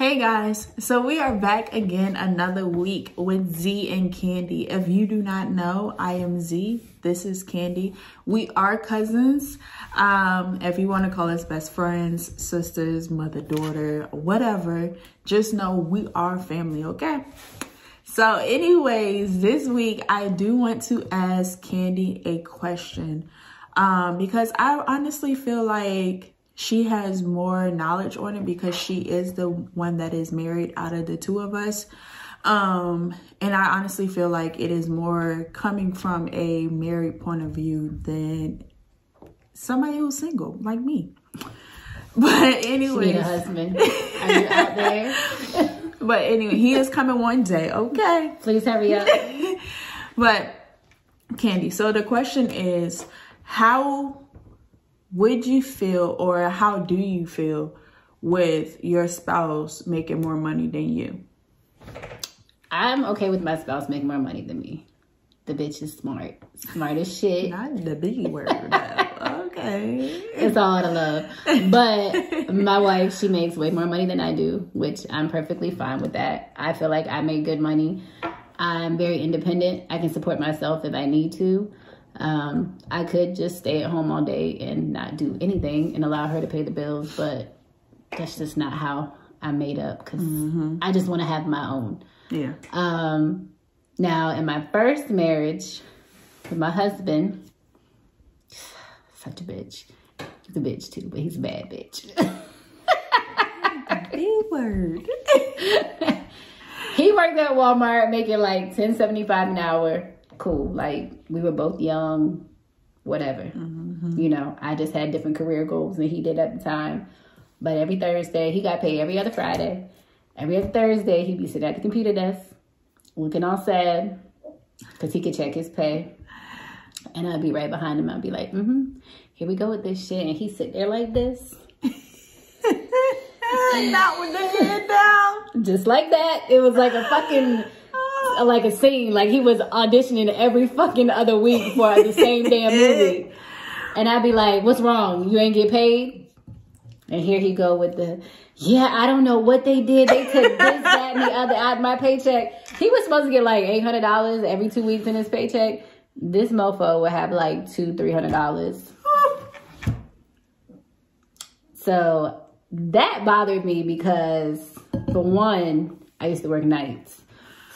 Hey guys, so we are back again another week with ZE&Candi. If you do not know, I am Z, this is Candi. We are cousins. If you want to call us best friends, sisters, mother, daughter, whatever, just know we are family, okay? So anyways, this week I do want to ask Candi a question because I honestly feel like she has more knowledge on it because she is the one that is married out of the two of us. And I honestly feel like it is more coming from a married point of view than somebody who's single, like me. But anyway. She need a husband. Are you out there? But anyway, he is coming one day, okay? Please hurry up. But Candi, so the question is, how would you feel, or how do you feel with your spouse making more money than you? I'm okay with my spouse making more money than me. The bitch is smart. Smart as shit. Not the B word. Okay. It's all the love. But my wife, she makes way more money than I do, which I'm perfectly fine with that. I feel like I make good money. I'm very independent. I can support myself if I need to. I could just stay at home all day and not do anything and allow her to pay the bills, but that's just not how I'm made up because I just want to have my own. Yeah. Now, in my first marriage with my husband, such a bitch. He's a bitch too, but he's a bad bitch. B word. He worked at Walmart making like $10.75 an hour. Cool. Like, we were both young, whatever. You know, I just had different career goals than he did at the time. But every Thursday, he got paid every other Friday. Every other Thursday, he'd be sitting at the computer desk, looking all sad, because he could check his pay. And I'd be right behind him. I'd be like, here we go with this shit. And he'd sit there like this. Not with the head down. Just like that. It was like a fucking... like a scene, like he was auditioning every fucking other week for the same damn movie. And I'd be like, what's wrong? You ain't get paid? And here he go with the, yeah, I don't know what they did. They took this, that, and the other out of my paycheck. He was supposed to get like $800 every 2 weeks in his paycheck. This mofo would have like $200-300. So that bothered me because, for one, I used to work nights.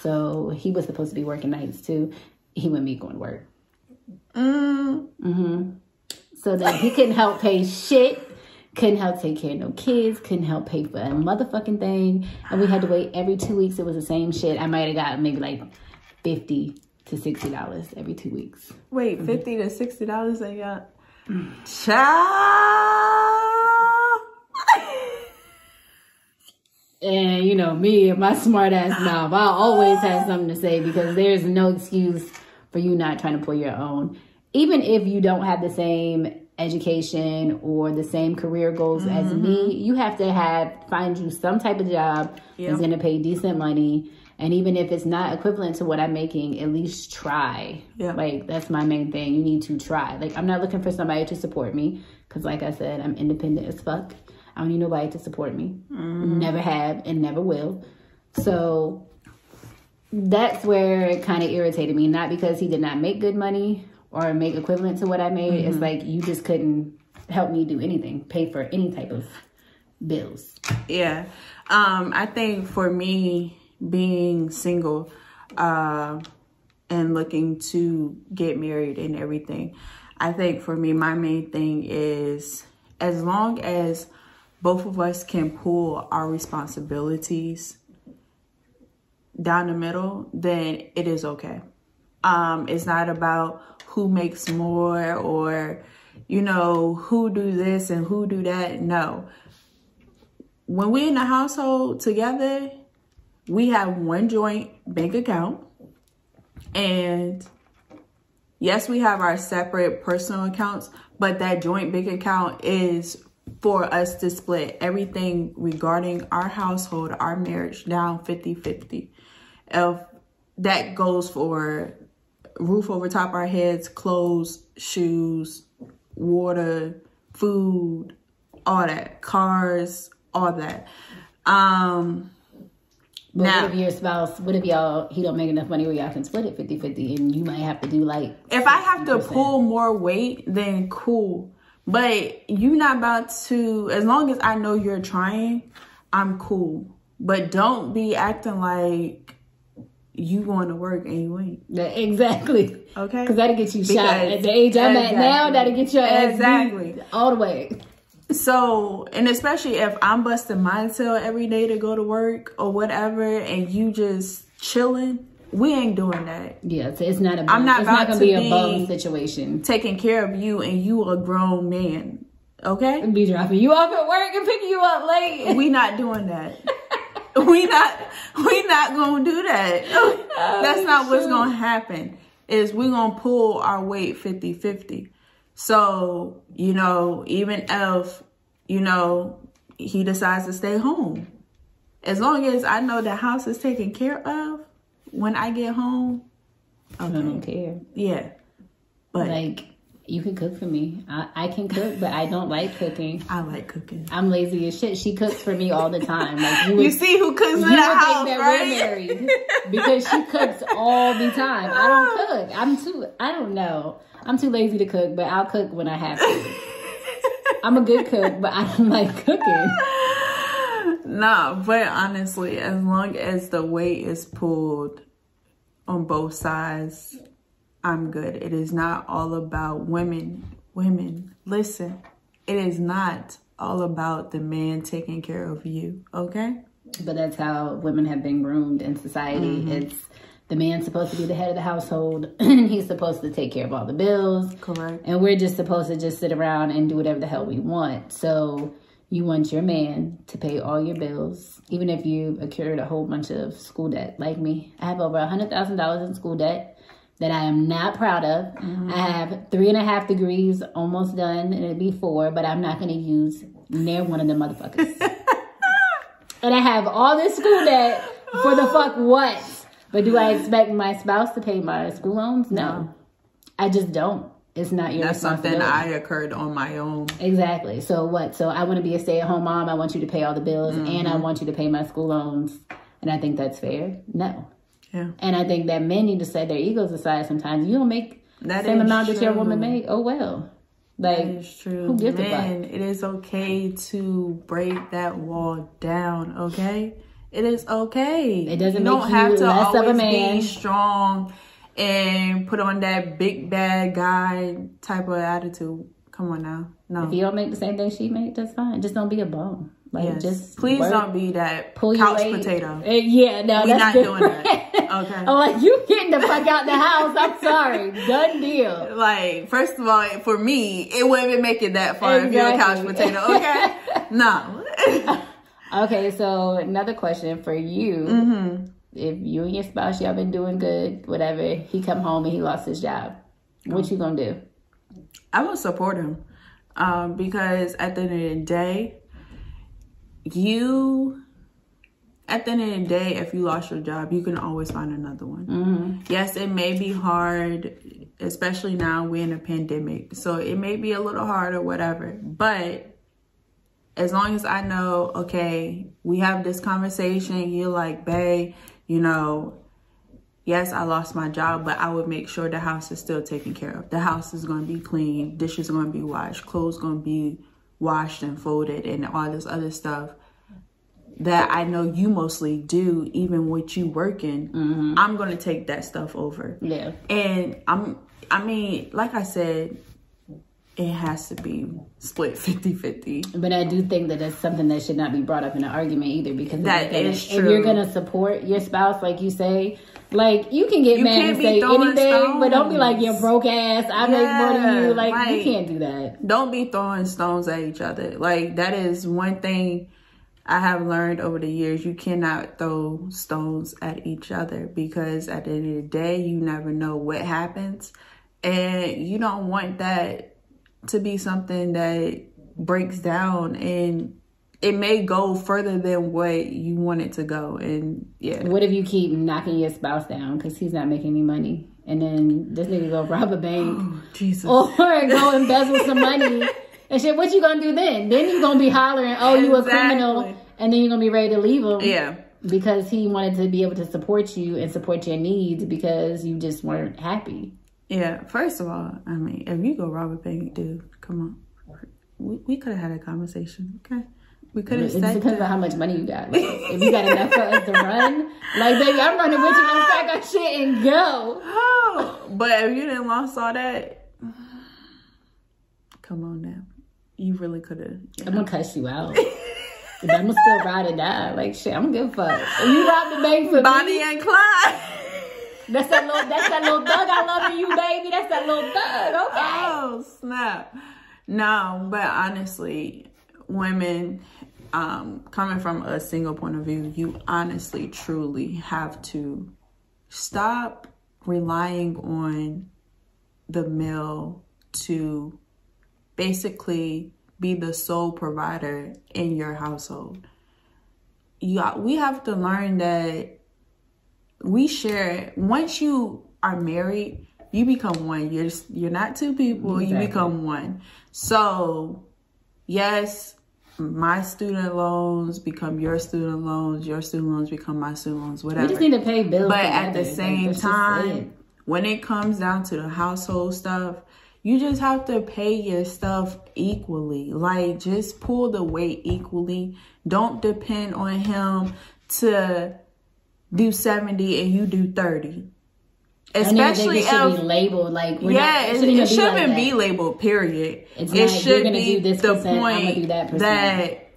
So he was supposed to be working nights too. He wouldn't be going to work. So that he couldn't help pay shit. Couldn't help take care of no kids. Couldn't help pay for a motherfucking thing. And we had to wait every 2 weeks. It was the same shit. I might have got maybe like $50 to $60 every 2 weeks. Wait, $50 to $60 and y'all... Child! And, you know, me and my smart ass mouth, I always have something to say because there's no excuse for you not trying to pull your own. Even if you don't have the same education or the same career goals as me, you have to find you some type of job that's going to pay decent money. And even if it's not equivalent to what I'm making, at least try. Like, that's my main thing. You need to try. Like, I'm not looking for somebody to support me because, like I said, I'm independent as fuck. I don't need nobody to support me. Never have and never will. So that's where it kind of irritated me. Not because he did not make good money or make equivalent to what I made. It's like you just couldn't help me do anything, pay for any type of bills. Yeah. I think for me, being single and looking to get married and everything, I think for me, my main thing is as long as both of us can pull our responsibilities down the middle, then it is okay. It's not about who makes more or, you know, who do this and who do that. No. When we're in the household together, we have one joint bank account. And yes, we have our separate personal accounts, but that joint bank account is for us to split everything regarding our household, our marriage, down 50-50. If that goes for roof over top our heads, clothes, shoes, water, food, all that, cars, all that. But Now, what if your spouse, what if he don't make enough money where y'all can split it 50-50 and you might have to do like... If I have to pull more weight, then cool. But you not about to, as long as I know you're trying, I'm cool. But don't be acting like you going to work and you ain't. Exactly. Okay? Because that'll get you shot. At the age I'm at now, that'll get your ass beat all the way. So, and especially if I'm busting my tail every day to go to work or whatever, and you just chilling, we ain't doing that. Yeah, so it's not a. I'm not it's about not gonna to be a bone situation. Taking care of you, and you a grown man. Okay, Be dropping you off at work and picking you up late. We not doing that. we not gonna do that. That's not what's gonna happen. Is we gonna pull our weight 50-50. So, you know, even if, you know, he decides to stay home, as long as I know the house is taken care of when I get home, okay. I don't care. Yeah. But like, you can cook for me. I can cook, but I don't like cooking. I like cooking. I'm lazy as shit. She cooks for me all the time. Like you see who cooks in the house, that right? We're married because she cooks all the time. I don't cook. I don't know. I'm too lazy to cook, but I'll cook when I have to. I'm a good cook, but I don't like cooking. No, but honestly, as long as the weight is pulled on both sides, I'm good. It is not all about women. Women, listen. It is not all about the man taking care of you, okay? But that's how women have been groomed in society. Mm-hmm. It's the man's supposed to be the head of the household, and he's supposed to take care of all the bills. Correct. And we're just supposed to just sit around and do whatever the hell we want. So you want your man to pay all your bills, even if you accrued a whole bunch of school debt. Like me, I have over $100,000 in school debt that I am not proud of. Mm-hmm. I have 3.5 degrees almost done, and it'll be 4, but I'm not going to use near one of the motherfuckers. And I have all this school debt for the fuck what? But do I expect my spouse to pay my school loans? No. I just don't. It's not your responsibility. That's something I occurred on my own. Exactly. So what? So I want to be a stay-at-home mom. I want you to pay all the bills, mm-hmm. and I want you to pay my school loans. And I think that's fair. No. Yeah. And I think that men need to set their egos aside sometimes. You don't make the same amount that your woman make. Oh, well. Like, that is true. Who gives a fuck? It is okay to break that wall down, okay? It is okay. It doesn't make you less of a man. Be strong and put on that big bad guy type of attitude. Come on now. No. If you don't make the same thing she made, that's fine. Just don't be a bum. Like, yes. Just please don't be that couch potato. Yeah, no, we're that's not doing that. Okay. I'm like, you getting the fuck out the house. I'm sorry. Done deal. Like, first of all, for me, it wouldn't even make it that far if you're a couch potato. Okay. No. Okay, so another question for you. Mm-hmm. If you and your spouse, y'all been doing good, whatever, he come home and he lost his job, what you gonna do? I will support him. Because at the end of the day, if you lost your job, you can always find another one. Mm-hmm. Yes, it may be hard, especially now we're in a pandemic. So it may be a little hard or whatever, but as long as I know, okay, we have this conversation, you're like, babe, you know, yes, I lost my job, but I would make sure the house is still taken care of. The house is going to be clean. Dishes are going to be washed. Clothes going to be washed and folded and all this other stuff that I know you mostly do, even with you working. Mm-hmm. I'm going to take that stuff over. Yeah. And I mean, like I said, it has to be split 50-50. But I do think that that's something that should not be brought up in an argument either, because that is true. If you're going to support your spouse, like you say, like, you can get mad and say anything, stones. But don't be like, you're broke ass, I make more than you. Like, you can't do that. Don't be throwing stones at each other. Like, that is one thing I have learned over the years. You cannot throw stones at each other, because at the end of the day, you never know what happens. And you don't want that to be something that breaks down, and it may go further than what you want it to go. And yeah. What if you keep knocking your spouse down because he's not making any money, and then this nigga go rob a bank, Jesus, or go embezzle some money and shit? What you gonna do then? Then you gonna be hollering, oh, you a criminal, and then you're gonna be ready to leave him. Yeah. Because he wanted to be able to support you and support your needs because you just weren't happy. Yeah. First of all, I mean, if you go rob a bank, dude, come on. We could have had a conversation, okay? We could have said it depends on how much money you got. Like, if you got enough for us to run, like, baby, I'm running with you. Let's pack our shit and go. Oh, but if you didn't lost all that, come on now. You really could have. I'm gonna cuss you out. But I'm gonna still ride or die. Like, shit, I'm gonna give a fuck. If you rob the bank for Bonnie me, and Clyde. That's that little thug I love in you, baby. That's that little thug, okay? Oh, snap. No, but honestly, women, coming from a single point of view, you honestly, truly have to stop relying on the male to basically be the sole provider in your household. We have to learn that we share. Once you are married, you become one. You're not two people. Exactly. You become one. So, yes, my student loans become your student loans. Your student loans become my student loans. Whatever. We just need to pay bills. But at the same time, when it comes down to the household stuff, you just have to pay your stuff equally. Like, just pull the weight equally. Don't depend on him to do 70 and you do 30. Especially if it should be labeled like it shouldn't be labeled, period. It should be the point that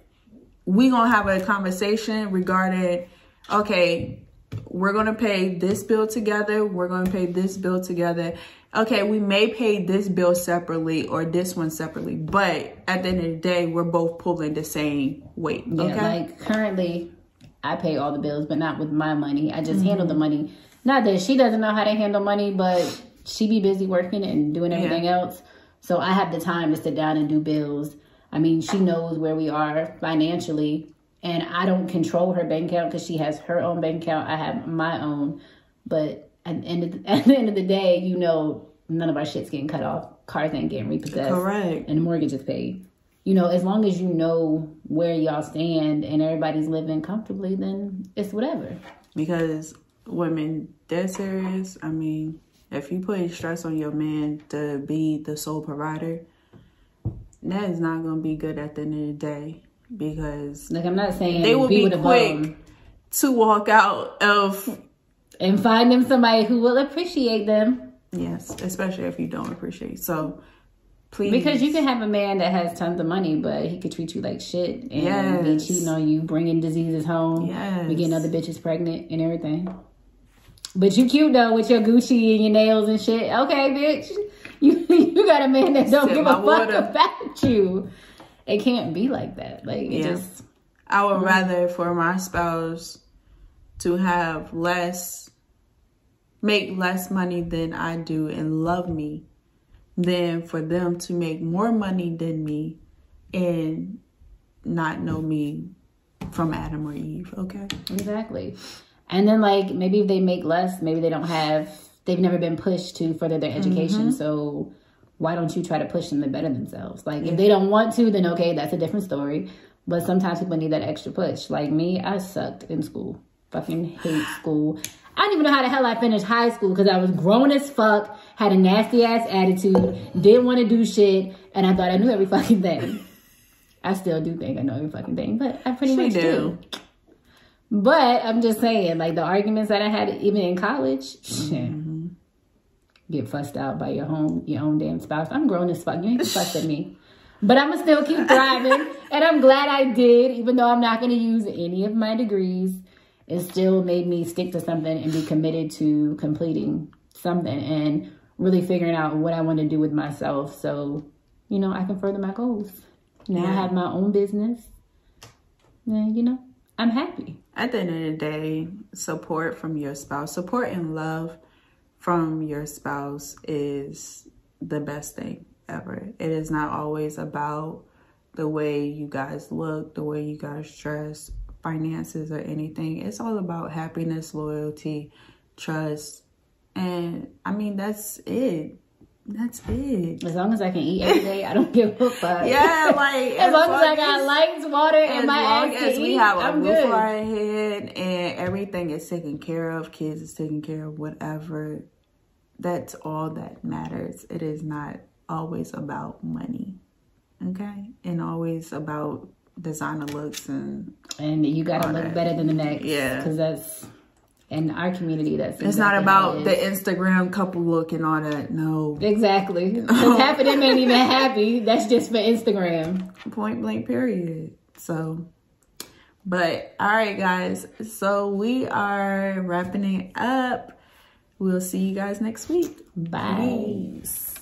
we gonna have a conversation regarding, okay, we're gonna pay this bill together, we're gonna pay this bill together. Okay, we may pay this bill separately or this one separately, but at the end of the day, we're both pulling the same weight. Yeah, okay? Like currently, I pay all the bills, but not with my money. I just handle the money. Not that she doesn't know how to handle money, but she be busy working and doing everything else. So I have the time to sit down and do bills. I mean, she knows where we are financially, and I don't control her bank account because she has her own bank account. I have my own, but at the end of the day, you know, none of our shit's getting cut off. Cars ain't getting repossessed. Correct. And the mortgage is paid. You know, as long as you know where y'all stand and everybody's living comfortably, then it's whatever. Because women, they're serious. I mean, if you put stress on your man to be the sole provider, that is not going to be good at the end of the day. Because like, I'm not saying they will be quick to walk out of and find them somebody who will appreciate them. Yes, especially if you don't appreciate. So, please. Because you can have a man that has tons of money, but he could treat you like shit and be cheating on you, bringing diseases home, be getting other bitches pregnant and everything. But you cute though with your Gucci and your nails and shit. Okay, bitch. You got a man that don't give a fuck about you. It can't be like that. Like, it just... I would rather for my spouse to have make less money than I do and love me than for them to make more money than me and not know me from Adam or Eve, okay? Exactly. And then, like, maybe if they make less, maybe they've never been pushed to further their education. So why don't you try to push them to better themselves? Like, if they don't want to, then okay, that's a different story. But sometimes people need that extra push. Like me, I sucked in school. Fucking hate school. I don't even know how the hell I finished high school because I was grown as fuck, had a nasty ass attitude, didn't want to do shit, and I thought I knew every fucking thing. I still do think I know every fucking thing, but I pretty much do. But I'm just saying, like, the arguments that I had even in college, get fussed out by your own damn spouse. I'm grown as fuck. You ain't fuss at me. But I'm going to still keep thriving. And I'm glad I did, even though I'm not going to use any of my degrees. It still made me stick to something and be committed to completing something and really figuring out what I want to do with myself. So, you know, I can further my goals. Now I have my own business. And, you know, I'm happy. At the end of the day, support from your spouse, support and love from your spouse is the best thing ever. It is not always about the way you guys look, the way you guys dress, finances or anything. It's all about happiness, loyalty, trust. And I mean, that's it. That's it. As long as I can eat every day, I don't give a fuck. Yeah, like as long as I got lights, water, and my ass to eat, we have a I'm roof good. over our head and everything is taken care of, kids is taken care of, whatever. That's all that matters. It is not always about money, okay? And always about designer looks and you gotta look better than the next. Yeah, because that's in our community. That's it's not about the Instagram couple look and all that. No, exactly. Because half of them ain't even happy. That's just for Instagram. Point blank. Period. So, but all right, guys. So we are wrapping it up. We'll see you guys next week. Bye. Peace.